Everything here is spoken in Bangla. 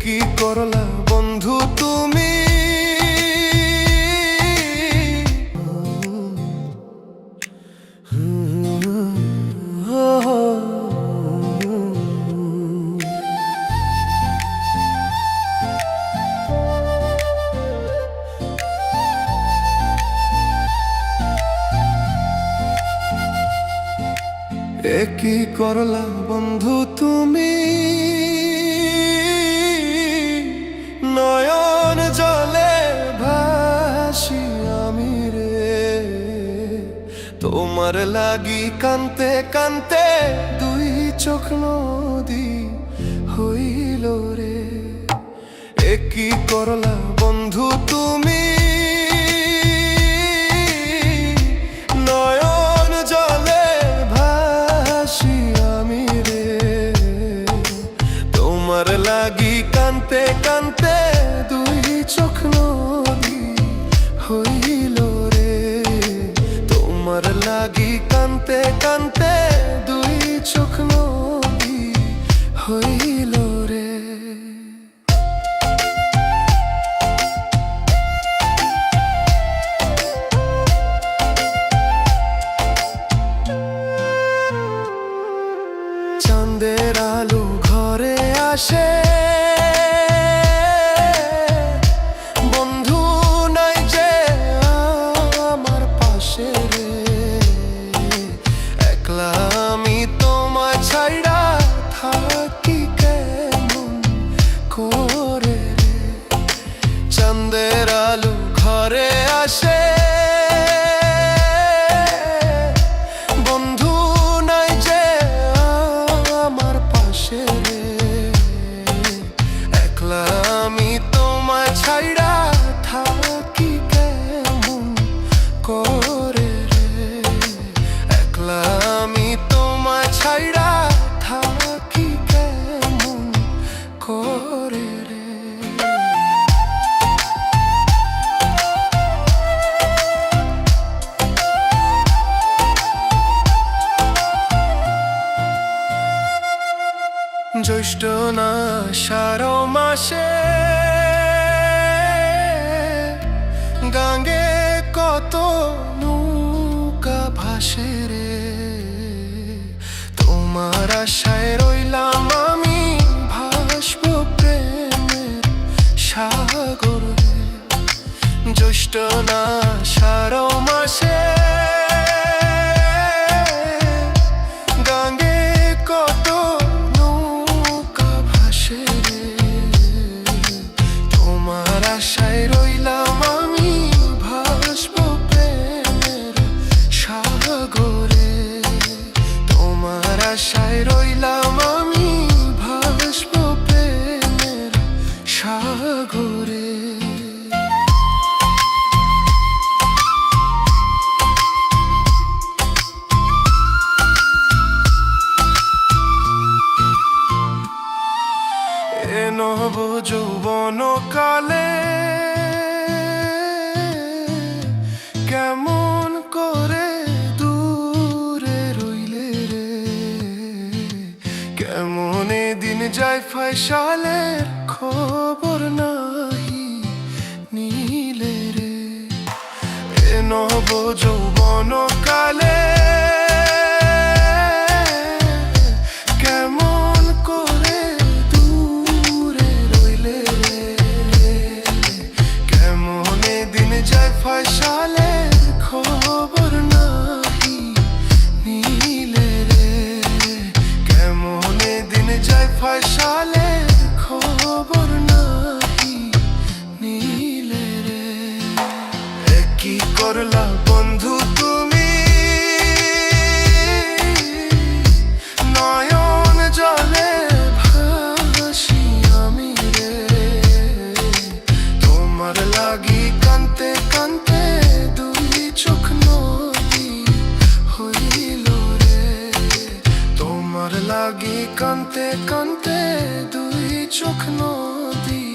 কি করলা বন্ধু তুমি? কি করলা বন্ধু তুমি? নয়ন জলে ভাসি আমি রে, তোমার লাগি কান্তে কান্তে দুই চোখ নদী হইল রে। কি করলা বন্ধু তুমি? নয়ন জলে ভাসি আমি রে, তোমার লাগি কান্তে কান্তে দুই চোখ নদী হইল রে। তোমার লাগি কান্তে কান্তে দুই চোখ নদী হইল রে। চাঁদের আলো ঘরে আসে, বন্ধু নাই যে আমার পাশে রে। একলা আমি তোমায় ছাইড়া থাকি কেমন করে রে। চাঁদের আলো ঘরে আসে, বন্ধু নাই যে আমার পাশে রে। একলা আমি তোমায় ছাইড়া থাকি কেমন করে রে। একলা আমি তোমায় ছাইড়া থাকি কেমন করে রে। জ্যৈষ্ঠ না আষাঢ় মাসে গাঙ্গে কত নৌকা ভাসে রে। তোমার আশায় রইলাম আমি ভাসব প্রেমের সাগরে। জ্যৈষ্ঠ না আষাঢ় মাসে গাঙ্গে কত আশায় রইলাম আমি ভাসব প্রেমের সাগরে। তোমার আশায় রইলাম আমি ভাসব প্রেমের সাগরে। নব যৌবন কালে কেমন করে দূরে রইলে রে। কেমন দিন যায় ফয়সালের খবর নাহি নিলে রে। নব যৌবন কালে কেমন করে দূরে রইলে রে। কেমন দিন যায় ফয়সালের খবর নাহি নিলে রে। কেমন দিন যায় ফয়সালের খবর নাহি নিলে রে। কি করলা বন্ধু তুমি? নয়ন জলে ভাসি আমি রে, তোমার লাগি কান্তে কান্তে দুই চোখ নদী হইল রে। তোমার লাগি কান্তে কান্তে দুই চোখ নদী